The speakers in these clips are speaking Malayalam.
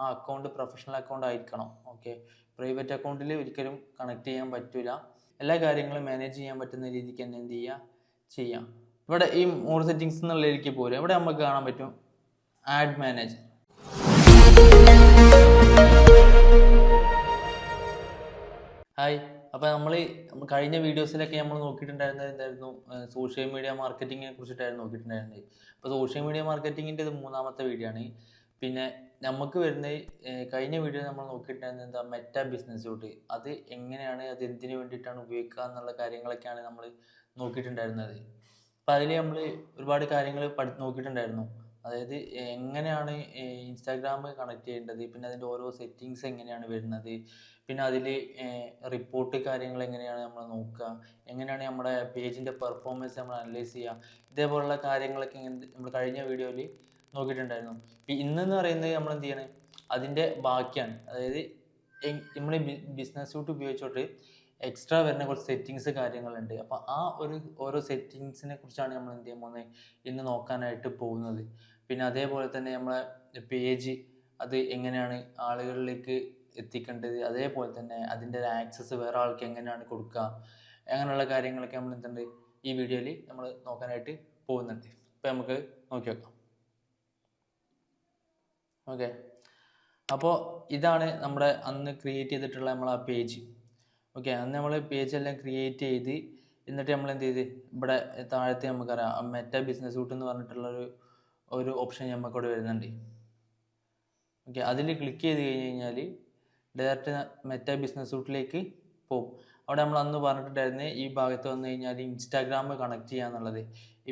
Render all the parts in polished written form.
ആ അക്കൗണ്ട് പ്രൊഫഷണൽ അക്കൗണ്ട് ആയിരിക്കണം. ഓക്കെ, പ്രൈവറ്റ് അക്കൗണ്ടിൽ ഒരിക്കലും കണക്ട് ചെയ്യാൻ പറ്റില്ല. എല്ലാ കാര്യങ്ങളും മാനേജ് ചെയ്യാൻ പറ്റുന്ന രീതിക്ക് തന്നെ എന്ത് ചെയ്യുക, ചെയ്യാം. ഇവിടെ ഈ മോർ സെറ്റിങ്സ് എന്നുള്ളതിലേക്ക് പോരും. ഇവിടെ നമുക്ക് കാണാൻ പറ്റും ആഡ് മാനേജർ. ഹായ്, അപ്പോൾ നമ്മൾ കഴിഞ്ഞ വീഡിയോസിലൊക്കെ നമ്മൾ നോക്കിയിട്ടുണ്ടായിരുന്നത് എന്തായിരുന്നു, സോഷ്യൽ മീഡിയ മാർക്കറ്റിങ്ങിനെ കുറിച്ചിട്ടായിരുന്നു നോക്കിയിട്ടുണ്ടായിരുന്നത്. അപ്പോൾ സോഷ്യൽ മീഡിയ മാർക്കറ്റിങ്ങിൻ്റെ ഇത് മൂന്നാമത്തെ വീഡിയോ ആണ്. പിന്നെ നമുക്ക് വരുന്നത് കഴിഞ്ഞ വീഡിയോ നമ്മൾ നോക്കിയിട്ടുണ്ടായിരുന്നത് എന്താ, മെറ്റാ ബിസിനസ് സൂട്ട്. അത് എങ്ങനെയാണ്, അത് എന്തിനു വേണ്ടിയിട്ടാണ് ഉപയോഗിക്കുക എന്നുള്ള കാര്യങ്ങളൊക്കെയാണ് നമ്മൾ നോക്കിയിട്ടുണ്ടായിരുന്നത്. അപ്പോൾ അതിൽ നമ്മൾ ഒരുപാട് കാര്യങ്ങൾ നോക്കിയിട്ടുണ്ടായിരുന്നു. അതായത് എങ്ങനെയാണ് ഇൻസ്റ്റാഗ്രാം കണക്ട് ചെയ്യേണ്ടത്, പിന്നെ അതിൻ്റെ ഓരോ സെറ്റിങ്സ് എങ്ങനെയാണ് വരുന്നത്, പിന്നെ അതിൽ റിപ്പോർട്ട് കാര്യങ്ങൾ എങ്ങനെയാണ് നമ്മൾ നോക്കുക, എങ്ങനെയാണ് നമ്മുടെ പേജിൻ്റെ പെർഫോമൻസ് നമ്മൾ അനലൈസ് ചെയ്യുക, ഇതേപോലുള്ള കാര്യങ്ങളൊക്കെ നമ്മൾ കഴിഞ്ഞ വീഡിയോയിൽ നോക്കിയിട്ടുണ്ടായിരുന്നു. ഇന്നെന്ന് പറയുന്നത് നമ്മൾ എന്ത് ചെയ്യണം, അതിൻ്റെ ബാക്കിയാണ്. അതായത് നമ്മൾ ബിസിനസ് സൂട്ട് ഉപയോഗിച്ചോട്ട് എക്സ്ട്രാ വരുന്ന കുറച്ച് സെറ്റിങ്സ് കാര്യങ്ങളുണ്ട്. അപ്പോൾ ആ ഓരോ സെറ്റിങ്സിനെ കുറിച്ചാണ് നമ്മൾ എന്ത് ചെയ്യാൻ പോകുന്നത്, ഇന്ന് നോക്കാനായിട്ട് പോകുന്നത്. പിന്നെ അതേപോലെ തന്നെ നമ്മളെ പേജ് അത് എങ്ങനെയാണ് ആളുകളിലേക്ക് എത്തിക്കേണ്ടത്, അതേപോലെ തന്നെ അതിൻ്റെ ഒരു ആക്സസ് വേറെ ആൾക്ക് എങ്ങനെയാണ് കൊടുക്കുക, അങ്ങനെയുള്ള കാര്യങ്ങളൊക്കെ നമ്മൾ എന്തുണ്ട് ഈ വീഡിയോയിൽ നമ്മൾ നോക്കാനായിട്ട് പോകുന്നുണ്ട്. അപ്പോൾ നമുക്ക് നോക്കി വെക്കാം. ഓക്കെ, അപ്പോൾ ഇതാണ് നമ്മുടെ അന്ന് ക്രിയേറ്റ് ചെയ്തിട്ടുള്ള നമ്മളെ പേജ്. ഓക്കെ, അന്ന് നമ്മൾ പേജെല്ലാം ക്രിയേറ്റ് ചെയ്ത് എന്നിട്ട് നമ്മൾ എന്ത് ചെയ്ത് ഇവിടെ താഴത്തെ നമുക്കറിയാം മെറ്റാ ബിസിനസ് സൂട്ട് എന്ന് പറഞ്ഞിട്ടുള്ളൊരു ഓപ്ഷൻ നമുക്കിവിടെ വരുന്നുണ്ട്. ഓക്കെ, അതിൽ ക്ലിക്ക് ചെയ്ത് കഴിഞ്ഞ് കഴിഞ്ഞാൽ ഡയറക്റ്റ് മെറ്റാ ബിസിനസ് സൂട്ടിലേക്ക് പോകും. അവിടെ നമ്മൾ അന്ന് പറഞ്ഞിട്ടുണ്ടായിരുന്നത് ഈ ഭാഗത്ത് വന്നു കഴിഞ്ഞാൽ ഇൻസ്റ്റാഗ്രാം കണക്ട് ചെയ്യുക എന്നുള്ളത്.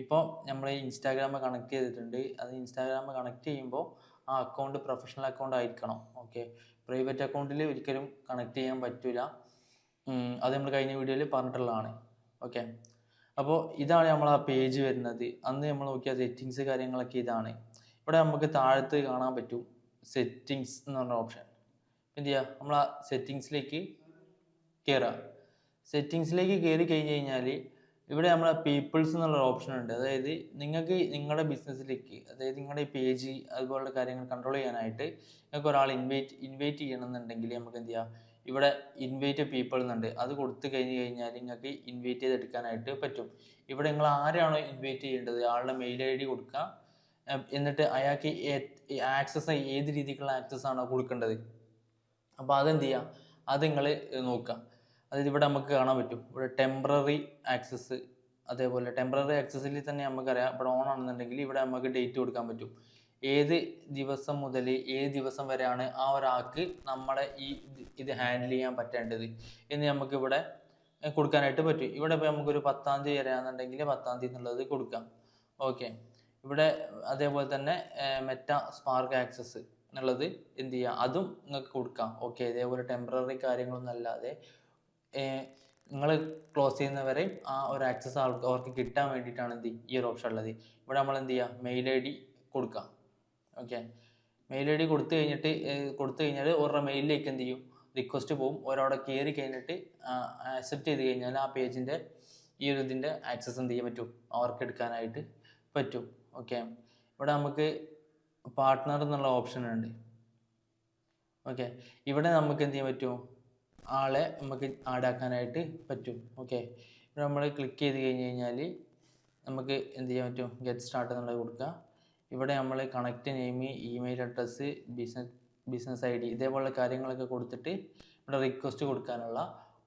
ഇപ്പോൾ നമ്മൾ ഇൻസ്റ്റാഗ്രാം കണക്ട് ചെയ്തിട്ടുണ്ട്. അത് ഇൻസ്റ്റാഗ്രാം കണക്ട് ചെയ്യുമ്പോൾ ആ അക്കൗണ്ട് പ്രൊഫഷണൽ അക്കൗണ്ട് ആയിരിക്കണം. ഓക്കെ, പ്രൈവറ്റ് അക്കൗണ്ടിൽ ഒരിക്കലും കണക്ട് ചെയ്യാൻ പറ്റില്ല. അത് നമ്മൾ കഴിഞ്ഞ വീഡിയോയിൽ പറഞ്ഞിട്ടുള്ളതാണ്. ഓക്കെ, അപ്പോൾ ഇതാണ് നമ്മൾ ആ പേജ് വരുന്നത്. അന്ന് നമ്മൾ നോക്കിയ സെറ്റിങ്സ് കാര്യങ്ങളൊക്കെ ഇതാണ്. ഇവിടെ നമുക്ക് താഴത്ത് കാണാൻ പറ്റും സെറ്റിങ്സ് എന്ന് പറഞ്ഞ ഓപ്ഷൻ. എന്ത് ചെയ്യുക, നമ്മൾ ആ സെറ്റിങ്സിലേക്ക് കയറുക. സെറ്റിങ്സിലേക്ക് കയറി കഴിഞ്ഞ് കഴിഞ്ഞാൽ ഇവിടെ നമ്മളെ പീപ്പിൾസ് എന്നുള്ള ഓപ്ഷൻ ഉണ്ട്. അതായത് നിങ്ങൾക്ക് നിങ്ങളുടെ ബിസിനസ്സിലേക്ക്, അതായത് നിങ്ങളുടെ പേജ് അതുപോലുള്ള കാര്യങ്ങൾ കൺട്രോൾ ചെയ്യാനായിട്ട് നിങ്ങൾക്ക് ഒരാൾ ഇൻവൈറ്റ് ചെയ്യണമെന്നുണ്ടെങ്കിൽ നമുക്ക് എന്ത് ചെയ്യാം, ഇവിടെ ഇൻവൈറ്റ് പീപ്പിൾ എന്നുണ്ട്. അത് കൊടുത്തു കഴിഞ്ഞ് കഴിഞ്ഞാൽ നിങ്ങൾക്ക് ഇൻവൈറ്റ് ചെയ്തെടുക്കാനായിട്ട് പറ്റും. ഇവിടെ നിങ്ങൾ ആരാണോ ഇൻവൈറ്റ് ചെയ്യേണ്ടത് ആളുടെ മെയിൽ ID കൊടുക്കുക. എന്നിട്ട് അയാൾക്ക് ആക്സസ് ഏത് രീതിക്കുള്ള ആക്സസ് ആണോ കൊടുക്കേണ്ടത്, അപ്പോൾ അതെന്ത് ചെയ്യുക, അത് നിങ്ങൾ നോക്കുക. അതായത് ഇവിടെ നമുക്ക് കാണാൻ പറ്റും ഇവിടെ ടെമ്പററി ആക്സസ്. അതേപോലെ ടെമ്പററി ആക്സസിൽ തന്നെ നമുക്കറിയാം ഇവിടെ ഓൺ ആണെന്നുണ്ടെങ്കിൽ ഇവിടെ നമുക്ക് ഡേറ്റ് കൊടുക്കാൻ പറ്റും. ഏത് ദിവസം മുതൽ ഏത് ദിവസം വരെയാണ് ആ ഒരാൾക്ക് നമ്മളെ ഇത് ഹാൻഡിൽ ചെയ്യാൻ പറ്റേണ്ടത് എന്ന് നമുക്ക് ഇവിടെ കൊടുക്കാനായിട്ട് പറ്റും. ഇവിടെ ഇപ്പോൾ നമുക്കൊരു 10-ാം തീയതി വരെയാണെന്നുണ്ടെങ്കിൽ 10-ാം തീയതി എന്നുള്ളത് കൊടുക്കാം. ഓക്കെ, ഇവിടെ അതേപോലെ തന്നെ മെറ്റാ സ്പാർക്ക് ആക്സസ് എന്നുള്ളത് എന്ത് ചെയ്യുക, അതും നിങ്ങൾക്ക് കൊടുക്കാം. ഓക്കെ, ഇതേപോലെ ടെമ്പററി കാര്യങ്ങളൊന്നും അല്ലാതെ നിങ്ങൾ ക്ലോസ് ചെയ്യുന്നവരെ ആ ഒരു ആക്സസ് അവർക്ക് കിട്ടാൻ വേണ്ടിയിട്ടാണ് ഈ ഒരു ഓപ്ഷൻ ഉള്ളത്. ഇവിടെ നമ്മൾ എന്ത് ചെയ്യുക, മെയിൽ ID കൊടുക്കാം. ഓക്കെ, മെയിൽ ID കൊടുത്തു കഴിഞ്ഞാൽ അവരുടെ മെയിലിലേക്ക് എന്ത് ചെയ്യും, റിക്വസ്റ്റ് പോകും. ഒരവിടെ കയറി കഴിഞ്ഞിട്ട് ആക്സെപ്റ്റ് ചെയ്ത് കഴിഞ്ഞാൽ ആ പേജിൻ്റെ ഈ ഒരു ഇതിൻ്റെ ആക്സസ് എന്ത് ചെയ്യാൻ പറ്റും, അവർക്ക് എടുക്കാനായിട്ട് പറ്റും. ഓക്കെ, ഇവിടെ നമുക്ക് പാർട്ട്ണർ എന്നുള്ള ഓപ്ഷൻ ഉണ്ട്. ഓക്കെ, ഇവിടെ നമുക്ക് എന്ത് ചെയ്യാൻ പറ്റും, ആളെ നമുക്ക് ആഡാക്കാനായിട്ട് പറ്റും. ഓക്കെ, ഇവിടെ നമ്മൾ ക്ലിക്ക് ചെയ്ത് കഴിഞ്ഞ് കഴിഞ്ഞാൽ നമുക്ക് എന്ത് ചെയ്യാൻ പറ്റും, ഗെറ്റ് സ്റ്റാർട്ട് എന്നുള്ളത് കൊടുക്കുക. ഇവിടെ നമ്മൾ connect name, email address, business ID ഇതേപോലുള്ള കാര്യങ്ങളൊക്കെ കൊടുത്തിട്ട് ഇവിടെ റിക്വസ്റ്റ് കൊടുക്കാനുള്ള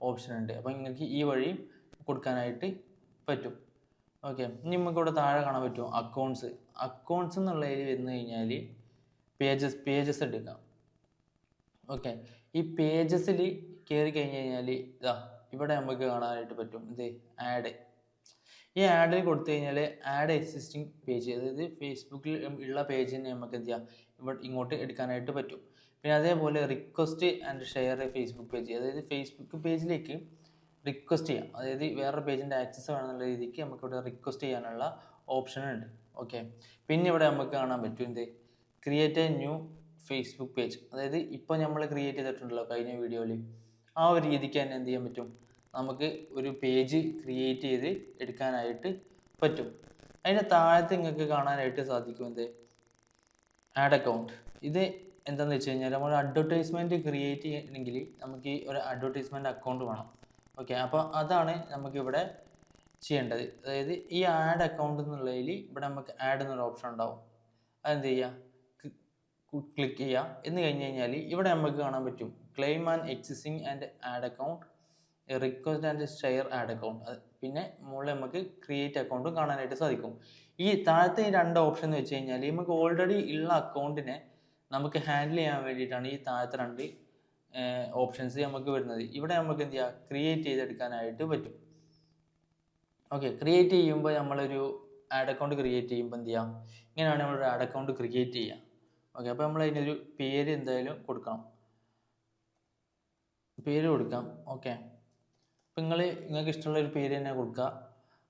ഓപ്ഷൻ ഉണ്ട്. അപ്പോൾ നിങ്ങൾക്ക് ഈ വഴി കൊടുക്കാനായിട്ട് പറ്റും. ഓക്കെ, ഇനി നമുക്ക് ഇവിടെ താഴെ കാണാൻ പറ്റും അക്കൗണ്ട്സ് എന്നുള്ളതിൽ വന്നു കഴിഞ്ഞാൽ പേജസ് എടുക്കാം. ഓക്കെ, ഈ പേജസിൽ കയറി കഴിഞ്ഞ് കഴിഞ്ഞാൽ ഇവിടെ നമുക്ക് കാണാനായിട്ട് പറ്റും ഇത് ആഡ്. ഈ ആഡിൽ കൊടുത്തു കഴിഞ്ഞാൽ ആഡ് എക്സിസ്റ്റിംഗ് പേജ്, അതായത് ഫേസ്ബുക്കിൽ ഉള്ള പേജിനെ നമുക്ക് എന്ത് ചെയ്യാം, ഇങ്ങോട്ട് എടുക്കാനായിട്ട് പറ്റും. പിന്നെ അതേപോലെ request and share Facebook page, അതായത് ഫേസ്ബുക്ക് പേജിലേക്ക് റിക്വസ്റ്റ് ചെയ്യാം. അതായത് വേറൊരു പേജിൻ്റെ ആക്സസ് വേണമെന്നുള്ള രീതിക്ക് നമുക്കിവിടെ റിക്വസ്റ്റ് ചെയ്യാനുള്ള ഓപ്ഷൻ ഉണ്ട്. ഓക്കെ, പിന്നെ ഇവിടെ നമുക്ക് കാണാൻ പറ്റും എന്ത്, create A new Facebook page. അതായത് ഇപ്പോൾ നമ്മൾ ക്രിയേറ്റ് ചെയ്തിട്ടുണ്ടല്ലോ കഴിഞ്ഞ വീഡിയോയിൽ, ആ ഒരു രീതിക്ക് തന്നെ എന്ത് ചെയ്യാൻ പറ്റും, നമുക്ക് ഒരു പേജ് ക്രിയേറ്റ് ചെയ്ത് എടുക്കാനായിട്ട് പറ്റും. അതിൻ്റെ താഴത്ത് നിങ്ങൾക്ക് കാണാനായിട്ട് സാധിക്കും എന്ത്, ആഡ് അക്കൗണ്ട്. ഇത് എന്താണെന്ന് വെച്ച് കഴിഞ്ഞാൽ നമ്മൾ അഡ്വർടൈസ്മെൻറ്റ് ക്രിയേറ്റ് ചെയ്യണമെങ്കിൽ നമുക്ക് ഈ ഒരു അഡ്വർടൈസ്മെൻറ്റ് അക്കൗണ്ട് വേണം. ഓക്കെ, അപ്പോൾ അതാണ് നമുക്കിവിടെ ചെയ്യേണ്ടത്. അതായത് ഈ ആഡ് അക്കൗണ്ട് എന്നുള്ളതിൽ ഇവിടെ നമുക്ക് ആഡ് എന്നൊരു ഓപ്ഷൻ ഉണ്ടാവും. അതെന്ത് ചെയ്യുക, ക്ലിക്ക് ചെയ്യുക. എന്ന് കഴിഞ്ഞ് കഴിഞ്ഞാൽ ഇവിടെ നമുക്ക് കാണാൻ പറ്റും claim and existing and add account, request and share add account. പിന്നെ മുകളിൽ നമുക്ക് ക്രിയേറ്റ് അക്കൗണ്ടും കാണാനായിട്ട് സാധിക്കും. ഈ താഴത്തെ ഈ രണ്ട് ഓപ്ഷൻ എന്ന് വെച്ച് കഴിഞ്ഞാൽ നമുക്ക് ഓൾറെഡി ഉള്ള അക്കൗണ്ടിനെ നമുക്ക് ഹാൻഡിൽ ചെയ്യാൻ വേണ്ടിയിട്ടാണ് ഈ താഴത്തെ രണ്ട് ഓപ്ഷൻസ് നമുക്ക് വരുന്നത്. ഇവിടെ നമുക്ക് എന്ത് ചെയ്യുക, ക്രിയേറ്റ് ചെയ്തെടുക്കാനായിട്ട് പറ്റും. ഓക്കെ, ക്രിയേറ്റ് ചെയ്യുമ്പോൾ നമ്മളൊരു ആഡ് അക്കൗണ്ട് ക്രിയേറ്റ് ചെയ്യുമ്പോൾ എന്ത് ചെയ്യാം, ഇങ്ങനെയാണ് നമ്മളൊരു ആഡ് അക്കൗണ്ട് ക്രിയേറ്റ് ചെയ്യുക. ഓക്കെ, അപ്പോൾ നമ്മൾ അതിനൊരു പേര് എന്തായാലും കൊടുക്കണം, പേര് കൊടുക്കാം. ഓക്കെ, അപ്പം നിങ്ങൾക്ക് ഇഷ്ടമുള്ള ഒരു പേര് തന്നെ കൊടുക്കുക,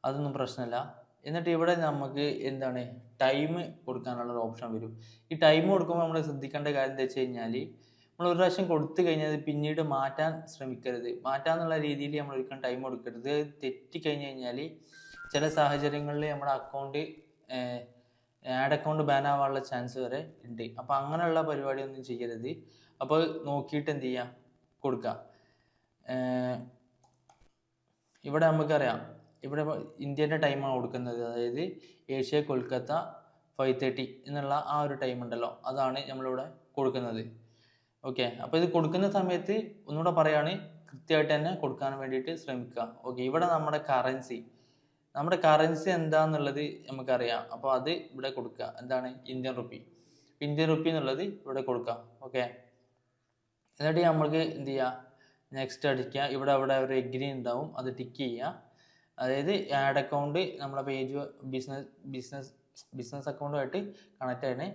അതൊന്നും പ്രശ്നമില്ല. എന്നിട്ട് ഇവിടെ നമുക്ക് എന്താണ് ടൈം കൊടുക്കാനുള്ളൊരു ഓപ്ഷൻ വരും. ഈ ടൈം കൊടുക്കുമ്പോൾ നമ്മൾ ശ്രദ്ധിക്കേണ്ട കാര്യം എന്താ വെച്ച് കഴിഞ്ഞാൽ നമ്മൾ ഒരു പ്രാവശ്യം കൊടുത്തു കഴിഞ്ഞാൽ പിന്നീട് മാറ്റാൻ ശ്രമിക്കരുത്. മാറ്റാന്നുള്ള രീതിയിൽ നമ്മൾ ഒരിക്കലും ടൈം കൊടുക്കരുത്. തെറ്റിക്കഴിഞ്ഞ് കഴിഞ്ഞാൽ ചില സാഹചര്യങ്ങളിൽ നമ്മുടെ അക്കൗണ്ട് ആഡ് അക്കൗണ്ട് ബാൻ ആവാനുള്ള ചാൻസ് വരെ ഉണ്ട്. അപ്പോൾ അങ്ങനെയുള്ള പരിപാടിയൊന്നും ചെയ്യരുത്. അപ്പോൾ നോക്കിയിട്ട് എന്ത് ചെയ്യുക, കൊടുക്കുക. ഇവിടെ നമുക്കറിയാം ഇവിടെ ഇന്ത്യൻ്റെ ടൈമാണ് കൊടുക്കുന്നത്. അതായത് ഏഷ്യ കൊൽക്കത്ത 5:30 എന്നുള്ള ആ ഒരു ടൈം ഉണ്ടല്ലോ, അതാണ് നമ്മളിവിടെ കൊടുക്കുന്നത്. ഓക്കെ, അപ്പോൾ ഇത് കൊടുക്കുന്ന സമയത്ത് ഒന്നുകൂടെ പറയാണ്, കൃത്യമായിട്ട് തന്നെ കൊടുക്കാൻ വേണ്ടിയിട്ട് ശ്രമിക്കുക. ഓക്കെ, ഇവിടെ നമ്മുടെ കറൻസി എന്താന്നുള്ളത് നമുക്കറിയാം. അപ്പോൾ അത് ഇവിടെ കൊടുക്കുക. എന്താണ്, ഇന്ത്യൻ റുപ്പി എന്നുള്ളത് ഇവിടെ കൊടുക്കുക. ഓക്കെ, എന്നിട്ട് നമ്മൾക്ക് എന്ത് ചെയ്യുക, നെക്സ്റ്റ് അടിക്കുക. ഇവിടെ ഒരു എഗ്രി ഉണ്ടാവും, അത് ടിക്ക് ചെയ്യുക. അതായത് ആഡ് അക്കൗണ്ട് നമ്മളെ പേജ് ബിസിനസ് അക്കൗണ്ടുമായിട്ട് കണക്റ്റ് ആണ്.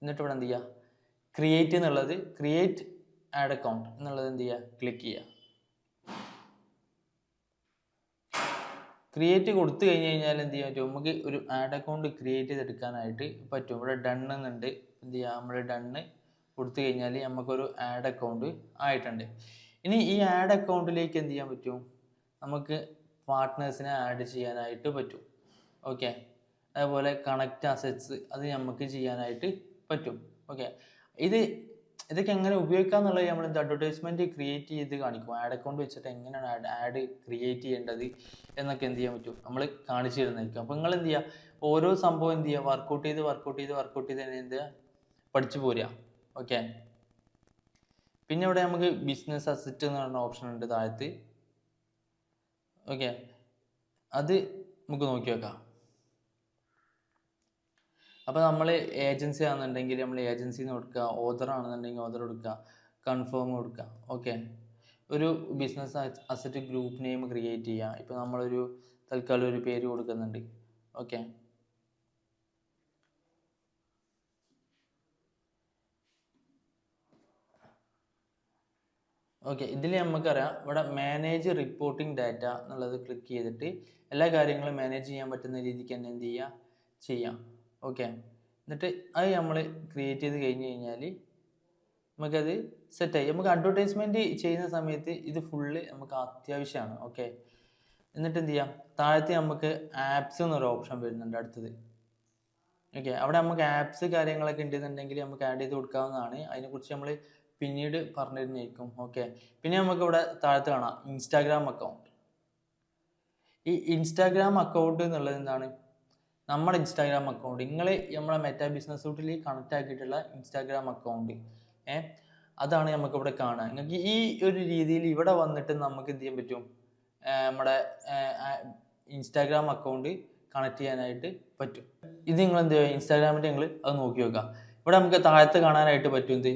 എന്നിട്ട് ഇവിടെ എന്ത് ചെയ്യുക, ക്രിയേറ്റ് ആഡ് അക്കൗണ്ട് എന്നുള്ളത് എന്ത് ചെയ്യുക, ക്ലിക്ക് ചെയ്യുക. ക്രിയേറ്റ് കൊടുത്തു കഴിഞ്ഞ് കഴിഞ്ഞാൽ എന്ത് ചെയ്യാൻ പറ്റും, നമുക്ക് ഒരു ആഡ് അക്കൗണ്ട് ക്രിയേറ്റ് ചെയ്തെടുക്കാനായിട്ട് പറ്റും. ഇവിടെ ഡൺ എന്നുണ്ട്. എന്ത് ചെയ്യുക, നമ്മൾ ഡണ്ണ് കൊടുത്തു കഴിഞ്ഞാൽ നമുക്കൊരു ആഡ് അക്കൗണ്ട് ആയിട്ടുണ്ട്. ഇനി ഈ ആഡ് അക്കൗണ്ടിലേക്ക് എന്ത് ചെയ്യാൻ പറ്റും, നമുക്ക് പാർട്ട്നേഴ്സിനെ ആഡ് ചെയ്യാനായിട്ട് പറ്റും. ഓക്കെ, അതേപോലെ കണക്റ്റ് അസറ്റ്സ് അത് നമുക്ക് ചെയ്യാനായിട്ട് പറ്റും. ഓക്കെ, ഇതൊക്കെ എങ്ങനെ ഉപയോഗിക്കുക എന്നുള്ളത് നമ്മൾ അഡ്വർടൈസ്മെൻറ്റ് ക്രിയേറ്റ് ചെയ്ത് കാണിക്കും. ആഡ് അക്കൗണ്ട് വെച്ചിട്ട് എങ്ങനെയാണ് ആഡ് ക്രിയേറ്റ് ചെയ്യേണ്ടത് എന്നൊക്കെ എന്ത് ചെയ്യാൻ പറ്റും, നമ്മൾ കാണിച്ചു തരുന്നതായിരിക്കും. അപ്പോൾ നിങ്ങൾ എന്ത് ചെയ്യുക, ഓരോ സംഭവം എന്ത് ചെയ്യുക, വർക്കൗട്ട് ചെയ്ത് തന്നെ എന്ത് ചെയ്യുക, പഠിച്ചു പോരുക. ഓക്കെ, പിന്നെ ഇവിടെ നമുക്ക് ബിസിനസ് അസറ്റ് എന്ന് പറഞ്ഞ ഓപ്ഷൻ ഉണ്ട് താഴത്ത്. ഓക്കെ, അത് നമുക്ക് നോക്കി വെക്കാം. അപ്പോൾ നമ്മൾ ഏജൻസി ആണെന്നുണ്ടെങ്കിൽ നമ്മൾ ഏജൻസിന്ന് കൊടുക്കുക, ഓതർ ആണെന്നുണ്ടെങ്കിൽ ഓതർ കൊടുക്കുക, കൺഫേം കൊടുക്കുക. ഓക്കെ, ഒരു business asset group name create ചെയ്യുക. ഇപ്പോൾ നമ്മളൊരു തൽക്കാലം ഒരു പേര് കൊടുക്കുന്നുണ്ട്. ഓക്കെ, ഇതിൽ നമുക്കറിയാം ഇവിടെ മാനേജ് റിപ്പോർട്ടിംഗ് ഡാറ്റ എന്നുള്ളത് ക്ലിക്ക് ചെയ്തിട്ട് എല്ലാ കാര്യങ്ങളും മാനേജ് ചെയ്യാൻ പറ്റുന്ന രീതിക്ക് തന്നെ എന്ത് ചെയ്യാം. ഓക്കെ, എന്നിട്ട് അത് നമ്മൾ ക്രിയേറ്റ് ചെയ്ത് കഴിഞ്ഞ് കഴിഞ്ഞാൽ നമുക്കത് സെറ്റായി. നമുക്ക് അഡ്വർടൈസ്മെൻറ്റ് ചെയ്യുന്ന സമയത്ത് ഇത് ഫുള്ള് നമുക്ക് അത്യാവശ്യമാണ്. ഓക്കെ, എന്നിട്ട് എന്ത് ചെയ്യാം, താഴത്തെ നമുക്ക് ആപ്സ് എന്നൊരു ഓപ്ഷൻ വരുന്നുണ്ട് അടുത്തത്. ഓക്കെ, അവിടെ നമുക്ക് ആപ്സ് കാര്യങ്ങളൊക്കെ ഉണ്ടെന്നുണ്ടെങ്കിൽ നമുക്ക് ആഡ് ചെയ്ത് കൊടുക്കാവുന്നതാണ്. അതിനെക്കുറിച്ച് നമ്മൾ പിന്നീട് പറഞ്ഞിരുന്നേക്കും. ഓക്കെ, പിന്നെ നമുക്ക് ഇവിടെ താഴത്ത് കാണാം ഇൻസ്റ്റാഗ്രാം അക്കൗണ്ട്. ഈ ഇൻസ്റ്റാഗ്രാം അക്കൗണ്ട് എന്നുള്ളത് എന്താണ്, നമ്മുടെ ഇൻസ്റ്റാഗ്രാം അക്കൗണ്ട് നമ്മളെ മെറ്റാ ബിസിനസ് സൂട്ടിൽ കണക്റ്റ് ആക്കിയിട്ടുള്ള ഇൻസ്റ്റാഗ്രാം അക്കൗണ്ട് അതാണ് നമുക്കിവിടെ കാണാം. നിങ്ങൾക്ക് ഈ ഒരു രീതിയിൽ ഇവിടെ വന്നിട്ട് നമുക്ക് എന്ത് ചെയ്യാൻ പറ്റും, നമ്മുടെ ഇൻസ്റ്റാഗ്രാം അക്കൗണ്ട് കണക്ട് ചെയ്യാനായിട്ട് പറ്റും. ഇത് നിങ്ങൾ എന്ത് ചെയ്യുക, ഇൻസ്റ്റാഗ്രാമിൻ്റെ നിങ്ങൾ അത് നോക്കി വെക്കുക. ഇവിടെ നമുക്ക് താഴത്ത് കാണാനായിട്ട് പറ്റും എന്ത്,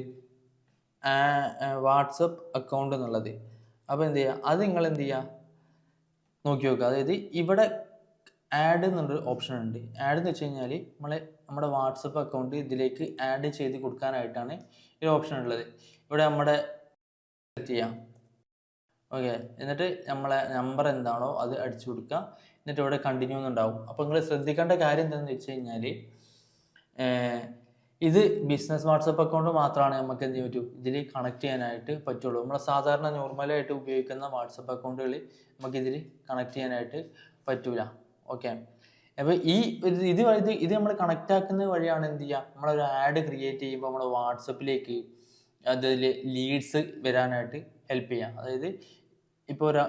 വാട്സപ്പ് അക്കൗണ്ട് എന്നുള്ളത്. അപ്പോൾ എന്ത് ചെയ്യുക, അത് നിങ്ങൾ എന്ത് ചെയ്യുക, നോക്കി വെക്കുക. അതായത് ഇവിടെ ആഡ് എന്നുള്ളൊരു ഓപ്ഷൻ ഉണ്ട്. ആഡ് എന്ന് വെച്ച് കഴിഞ്ഞാൽ നമ്മുടെ വാട്സപ്പ് അക്കൗണ്ട് ഇതിലേക്ക് ആഡ് ചെയ്ത് കൊടുക്കാനായിട്ടാണ് ഈ ഓപ്ഷൻ ഉള്ളത്. ഇവിടെ നമ്മുടെ ചെയ്യാം. ഓക്കെ, എന്നിട്ട് നമ്മളെ നമ്പർ എന്താണോ അത് അടിച്ചു കൊടുക്കുക. എന്നിട്ട് ഇവിടെ കണ്ടിന്യൂ എന്നുണ്ടാവും. അപ്പോൾ നിങ്ങൾ ശ്രദ്ധിക്കേണ്ട കാര്യം എന്താണെന്ന് വെച്ച് കഴിഞ്ഞാൽ ഇത് ബിസിനസ് വാട്സപ്പ് അക്കൗണ്ട് മാത്രമാണ് നമുക്ക് എന്ത് ചെയ്യാൻ പറ്റും, ഇതിൽ കണക്ട് ചെയ്യാനായിട്ട് പറ്റുള്ളൂ. നമ്മളെ സാധാരണ നോർമലായിട്ട് ഉപയോഗിക്കുന്ന വാട്സപ്പ് അക്കൗണ്ടുകൾ നമുക്കിതിൽ കണക്ട് ചെയ്യാനായിട്ട് പറ്റൂല. ഓക്കെ, അപ്പോൾ ഇത് നമ്മൾ കണക്റ്റ് ആക്കുന്ന വഴിയാണ് എന്ത് ചെയ്യുക, നമ്മളൊരു ആഡ് ക്രിയേറ്റ് ചെയ്യുമ്പോൾ നമ്മുടെ വാട്സപ്പിലേക്ക് അതിൽ ലീഡ്സ് വരാനായിട്ട് ഹെൽപ്പ് ചെയ്യാം. അതായത് ഇപ്പോൾ ഒരു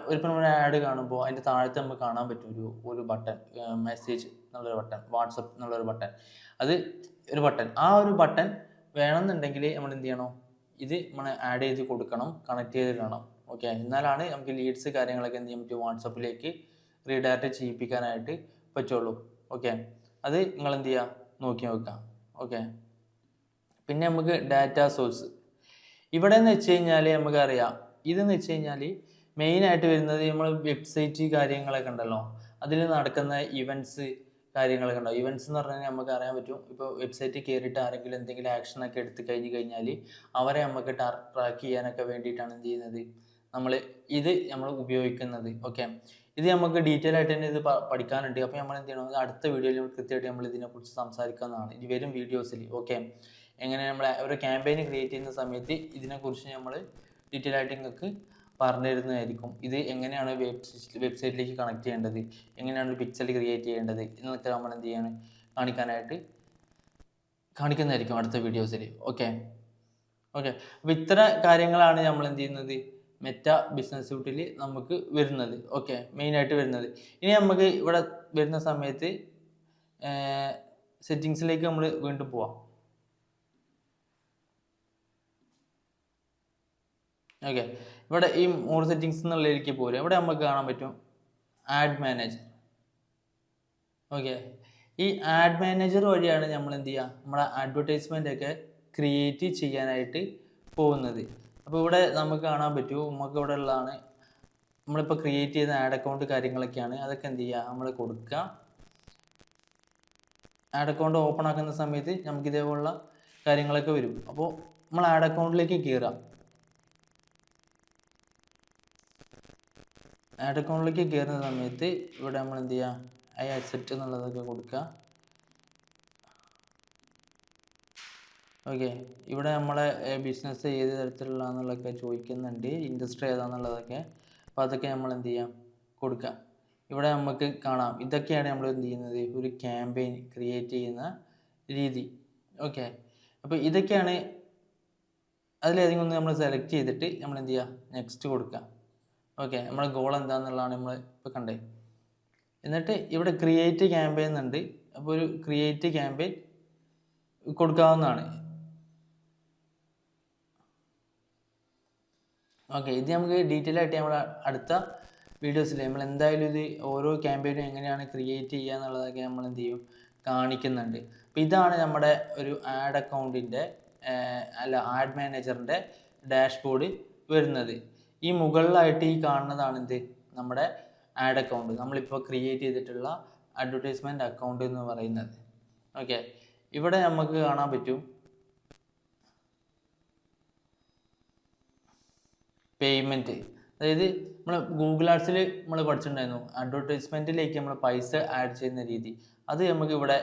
ആഡ് കാണുമ്പോൾ അതിൻ്റെ താഴത്ത് നമുക്ക് കാണാൻ പറ്റും ഒരു ബട്ടൺ, മെസ്സേജ് എന്നുള്ളൊരു ബട്ടൺ, വാട്സപ്പ് എന്നുള്ളൊരു ബട്ടൺ. അത് ഒരു ബട്ടൺ, ആ ഒരു ബട്ടൺ വേണമെന്നുണ്ടെങ്കിൽ നമ്മൾ എന്ത് ചെയ്യണം, ഇത് നമ്മൾ ആഡ് ചെയ്ത് കൊടുക്കണം, കണക്ട് ചെയ്തിടണം. ഓക്കെ, എന്നാലാണ് നമുക്ക് ലീഡ്സ് കാര്യങ്ങളൊക്കെ എന്ത് ചെയ്യാൻ പറ്റും, വാട്സപ്പിലേക്ക് റീഡയറക്റ്റ് ചെയ്യിപ്പിക്കാനായിട്ട് പറ്റുള്ളൂ. ഓക്കെ, അത് നിങ്ങൾ എന്ത് ചെയ്യുക, നോക്കി നോക്കാം. ഓക്കെ, പിന്നെ നമുക്ക് ഡാറ്റ സോഴ്സ്. ഇവിടെ എന്ന് വെച്ച് കഴിഞ്ഞാൽ നമുക്കറിയാം, ഇതെന്ന് വെച്ച് കഴിഞ്ഞാൽ മെയിനായിട്ട് വരുന്നത് നമ്മൾ വെബ്സൈറ്റ് കാര്യങ്ങളൊക്കെ ഉണ്ടല്ലോ, അതിൽ നടക്കുന്ന ഇവൻറ്റ്സ് കാര്യങ്ങളൊക്കെ ഉണ്ടാവും. ഇവൻറ്റ്സ് എന്ന് പറഞ്ഞാൽ നമുക്ക് അറിയാൻ പറ്റും, ഇപ്പോൾ വെബ്സൈറ്റിൽ കയറിയിട്ട് ആരെങ്കിലും എന്തെങ്കിലും ആക്ഷനൊക്കെ എടുത്ത് കഴിഞ്ഞാൽ അവരെ നമുക്ക് ട്രാക്ക് ചെയ്യാനൊക്കെ വേണ്ടിയിട്ടാണ് എന്ത് ചെയ്യുന്നത്, നമ്മൾ ഉപയോഗിക്കുന്നത്. ഓക്കെ, ഇത് നമുക്ക് ഡീറ്റെയിൽ ആയിട്ട് തന്നെ ഇത് പഠിക്കാനുണ്ട്. അപ്പോൾ നമ്മൾ എന്ത് ചെയ്യണം, അടുത്ത വീഡിയോയിൽ കൃത്യമായിട്ട് നമ്മൾ ഇതിനെക്കുറിച്ച് സംസാരിക്കുന്നതാണ്, ഇനി വരും വീഡിയോസിൽ. ഓക്കെ, എങ്ങനെ നമ്മൾ ഒരു ക്യാമ്പയിൻ ക്രിയേറ്റ് ചെയ്യുന്ന സമയത്ത് ഇതിനെക്കുറിച്ച് നമ്മൾ ഡീറ്റെയിൽ ആയിട്ട് നിങ്ങൾക്ക് പറഞ്ഞു തരുന്നതായിരിക്കും. ഇത് എങ്ങനെയാണ് വെബ്സൈറ്റിലേക്ക് കണക്ട് ചെയ്യേണ്ടത്, എങ്ങനെയാണ് ഒരു പിക്ചർ ക്രിയേറ്റ് ചെയ്യേണ്ടത് എന്നൊക്കെ നമ്മൾ എന്ത് ചെയ്യാണ് കാണിക്കുന്നതായിരിക്കും അടുത്ത വീഡിയോസിൽ. ഓക്കെ, അപ്പോൾ ഇത്ര കാര്യങ്ങളാണ് നമ്മൾ എന്ത് ചെയ്യുന്നത്, മെറ്റ ബിസിനസ് സ്യൂട്ടിൽ നമുക്ക് വരുന്നത്. ഓക്കെ, മെയിനായിട്ട് വരുന്നത്. ഇനി നമുക്ക് ഇവിടെ വരുന്ന സമയത്ത് സെറ്റിങ്സിലേക്ക് നമ്മൾ വീണ്ടും പോവാം. ഓക്കെ, ഇവിടെ ഈ മോർ സെറ്റിങ്സ് എന്നുള്ളതിലേക്ക് പോരും. ഇവിടെ നമുക്ക് കാണാൻ പറ്റും ആഡ് മാനേജർ. ഓക്കെ, ഈ ആഡ് മാനേജർ വഴിയാണ് നമ്മൾ എന്ത് ചെയ്യുക, നമ്മുടെ അഡ്വർടൈസ്മെൻ്റ് ഒക്കെ ക്രിയേറ്റ് ചെയ്യാനായിട്ട് പോകുന്നത്. അപ്പോൾ ഇവിടെ നമുക്ക് കാണാൻ പറ്റും, നമുക്ക് ഇവിടെ ഉള്ളതാണ് നമ്മളിപ്പോൾ ക്രിയേറ്റ് ചെയ്യുന്ന ആഡ് അക്കൗണ്ട് കാര്യങ്ങളൊക്കെയാണ്. അതൊക്കെ എന്ത് ചെയ്യുക, നമ്മൾ കൊടുക്കുക. ആഡ് അക്കൗണ്ട് ഓപ്പൺ ആക്കുന്ന സമയത്ത് നമുക്ക് ഇതേപോലുള്ള കാര്യങ്ങളൊക്കെ വരും. അപ്പോൾ നമ്മൾ ആഡ് അക്കൗണ്ടിലേക്ക് കയറുക. ആഡ് അക്കൗണ്ടിലേക്ക് കയറുന്ന സമയത്ത് ഇവിടെ നമ്മൾ എന്ത് ചെയ്യുക, ഐ അക്സെപ്റ്റ് എന്നുള്ളതൊക്കെ കൊടുക്കുക. ഓക്കെ, ഇവിടെ നമ്മളെ ബിസിനസ് ഏത് തരത്തിലുള്ളതെന്നുള്ളതൊക്കെ ചോദിക്കുന്നുണ്ട്, ഇൻഡസ്ട്രി ഏതാണെന്നുള്ളതൊക്കെ. അപ്പോൾ അതൊക്കെ നമ്മൾ എന്ത് ചെയ്യാം, കൊടുക്കുക. ഇവിടെ നമുക്ക് കാണാം, ഇതൊക്കെയാണ് നമ്മൾ എന്ത് ചെയ്യുന്നത്, ഒരു ക്യാമ്പയിൻ ക്രിയേറ്റ് ചെയ്യുന്ന രീതി. ഓക്കെ, അപ്പോൾ ഇതൊക്കെയാണ്, അതിലേതെങ്കിലും ഒന്ന് നമ്മൾ സെലക്ട് ചെയ്തിട്ട് നമ്മൾ എന്ത് ചെയ്യുക, നെക്സ്റ്റ് കൊടുക്കുക. ഓക്കെ, നമ്മുടെ ഗോൾ എന്താണെന്നുള്ളതാണ് നമ്മൾ ഇപ്പോൾ കണ്ടത്. എന്നിട്ട് ഇവിടെ ക്രിയേറ്റ് ക്യാമ്പയിൻ എന്നുണ്ട്. അപ്പോൾ ഒരു ക്രിയേറ്റ് ക്യാമ്പയിൻ കൊടുക്കാവുന്നതാണ്. ഓക്കെ, ഇത് നമുക്ക് ഡീറ്റെയിൽ ആയിട്ട് നമ്മൾ അടുത്ത വീഡിയോസിൽ നമ്മൾ എന്തായാലും ഇത് ഓരോ ക്യാമ്പയിനും എങ്ങനെയാണ് ക്രിയേറ്റ് ചെയ്യുക എന്നുള്ളതൊക്കെ നമ്മൾ എന്ത് ചെയ്യും, കാണിക്കുന്നുണ്ട്. അപ്പോൾ ഇതാണ് നമ്മുടെ ഒരു ആഡ് അക്കൗണ്ടിൻ്റെ ആഡ് മാനേജറിൻ്റെ ഡാഷ്ബോർഡ് വരുന്നത്. ഈ മുകളിലായിട്ട് ഈ കാണുന്നതാണ് എന്ത്, നമ്മുടെ ആഡ് അക്കൗണ്ട്, നമ്മളിപ്പോൾ ക്രിയേറ്റ് ചെയ്തിട്ടുള്ള അഡ്വർടൈസ്മെൻറ്റ് അക്കൗണ്ട് എന്ന് പറയുന്നത്. ഓക്കെ, ഇവിടെ നമുക്ക് കാണാൻ പറ്റും പേയ്മെൻറ്റ്. അതായത് നമ്മൾ ഗൂഗിൾ ആഡ്സിൽ നമ്മൾ പഠിച്ചിട്ടുണ്ടായിരുന്നു, അഡ്വർടൈസ്മെൻറ്റിലേക്ക് നമ്മൾ പൈസ ആഡ് ചെയ്യുന്ന രീതി. അത് നമുക്ക് ഇവിടെ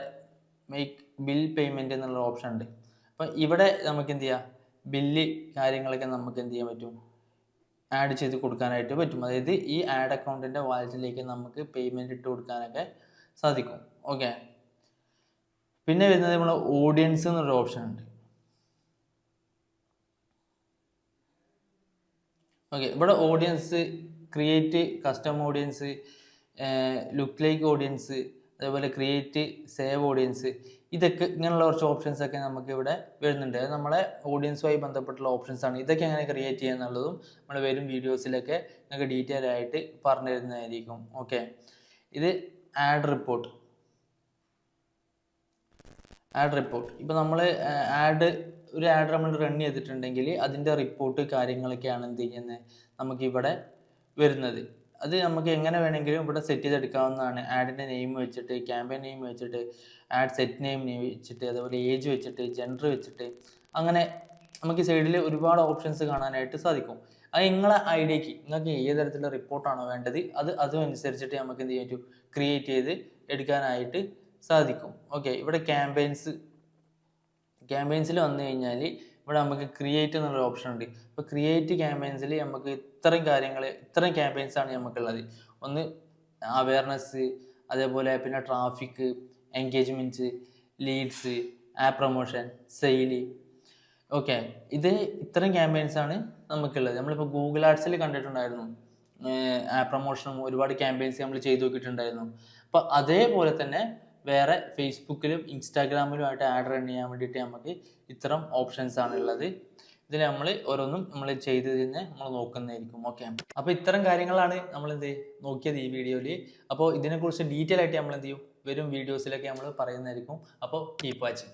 മേക്ക് ബിൽ പേയ്മെൻറ്റ് എന്നുള്ള ഓപ്ഷൻ ഉണ്ട്. അപ്പം ഇവിടെ നമുക്ക് എന്ത് ചെയ്യാം, ബില്ല് കാര്യങ്ങളൊക്കെ നമുക്ക് എന്ത് ചെയ്യാൻ പറ്റും, ആഡ് ചെയ്ത് കൊടുക്കാനായിട്ട് പറ്റും. അതായത് ഈ ആഡ് അക്കൗണ്ടിൻ്റെ വാലറ്റിലേക്ക് നമുക്ക് പേയ്മെൻറ്റ് ഇട്ട് കൊടുക്കാനൊക്കെ സാധിക്കും. ഓക്കെ, പിന്നെ വരുന്നത് നമ്മൾ ഓഡിയൻസ് എന്നൊരു ഓപ്ഷൻ ഉണ്ട്. ഓക്കെ, ഇവിടെ audience, create custom audience, look like audience, അതേപോലെ ക്രിയേറ്റ് സേവ് ഓഡിയൻസ്, ഇതൊക്കെ ഇങ്ങനെയുള്ള കുറച്ച് ഓപ്ഷൻസ് ഒക്കെ നമുക്ക് ഇവിടെ വരുന്നുണ്ട്. അത് നമ്മളെ ഓഡിയൻസുമായി ബന്ധപ്പെട്ടുള്ള ഓപ്ഷൻസ് ആണ്. ഇതൊക്കെ എങ്ങനെ ക്രിയേറ്റ് ചെയ്യുക എന്നുള്ളതും നമ്മൾ വരും വീഡിയോസിലൊക്കെ നിങ്ങൾക്ക് ഡീറ്റെയിൽ ആയിട്ട് പറഞ്ഞു തരുന്നതായിരിക്കും. ഓക്കെ, ഇത് ആഡ് റിപ്പോർട്ട്. ഇപ്പോൾ നമ്മൾ ഒരു ആഡ് നമ്മൾ റൺ ചെയ്തിട്ടുണ്ടെങ്കിൽ അതിൻ്റെ റിപ്പോർട്ട് കാര്യങ്ങളൊക്കെയാണ് എന്ത് ചെയ്യുന്നത്, നമുക്കിവിടെ വരുന്നത്. അത് നമുക്ക് എങ്ങനെ വേണമെങ്കിലും ഇവിടെ സെറ്റ് ചെയ്തെടുക്കാവുന്നതാണ്. ആഡിൻ്റെ നെയിം വെച്ചിട്ട്, ക്യാമ്പയിൻ നെയിം വെച്ചിട്ട്, ആഡ് സെറ്റ് നെയിം വെച്ചിട്ട്, അതേപോലെ ഏജ് വെച്ചിട്ട്, ജെൻഡർ വെച്ചിട്ട്, അങ്ങനെ നമുക്ക് സൈഡിൽ ഒരുപാട് ഓപ്ഷൻസ് കാണാനായിട്ട് സാധിക്കും. അത് നിങ്ങളെ ഐഡിയക്ക് നിങ്ങൾക്ക് ഏത് തരത്തിലുള്ള റിപ്പോർട്ടാണോ വേണ്ടത് അതും അനുസരിച്ചിട്ട് നമുക്ക് എന്ത് ചെയ്യാൻ പറ്റും, ക്രിയേറ്റ് ചെയ്ത് എടുക്കാനായിട്ട് സാധിക്കും. ഓക്കെ, ഇവിടെ ക്യാമ്പയിൻസിൽ വന്നു കഴിഞ്ഞാൽ ഇവിടെ നമുക്ക് ക്രിയേറ്റ് എന്നുള്ള ഓപ്ഷൻ ഉണ്ട്. അപ്പോൾ ക്രിയേറ്റ് ക്യാമ്പയിൻസിൽ നമുക്ക് ഇത്രയും ക്യാമ്പയിൻസ് ആണ് നമുക്കുള്ളത്. ഒന്ന് അവയർനെസ്, അതേപോലെ പിന്നെ traffic, engagements, leads, app promotion, sale. Okay, ഇത് ഇത്തരം ക്യാമ്പയിൻസാണ് നമുക്കുള്ളത്. നമ്മളിപ്പോൾ ഗൂഗിൾ ആഡ്സിൽ കണ്ടിട്ടുണ്ടായിരുന്നു ആപ്പ് പ്രൊമോഷനും ഒരുപാട് ക്യാമ്പയിൻസ് നമ്മൾ ചെയ്തു നോക്കിയിട്ടുണ്ടായിരുന്നു. അപ്പോൾ അതേപോലെ തന്നെ വേറെ ഫേസ്ബുക്കിലും ഇൻസ്റ്റാഗ്രാമിലുമായിട്ട് ആഡ് റൺ ചെയ്യാൻ വേണ്ടിയിട്ട് നമുക്ക് ഇത്തരം ഓപ്ഷൻസ് ആണുള്ളത്. ഇതിൽ നമ്മൾ ഓരോന്നും നമ്മൾ ചെയ്ത് തന്നെ നമ്മൾ നോക്കുന്നതായിരിക്കും. ഓക്കെ, അപ്പോൾ ഇത്തരം കാര്യങ്ങളാണ് നമ്മൾ നോക്കിയത് ഈ വീഡിയോയിൽ. അപ്പോൾ ഇതിനെക്കുറിച്ച് ഡീറ്റെയിൽ ആയിട്ട് നമ്മൾ എന്ത് ചെയ്യും, വരും വീഡിയോസിലൊക്കെ നമ്മൾ പറയുന്നതായിരിക്കും. അപ്പോൾ കീപ്പ് വാച്ചിങ്.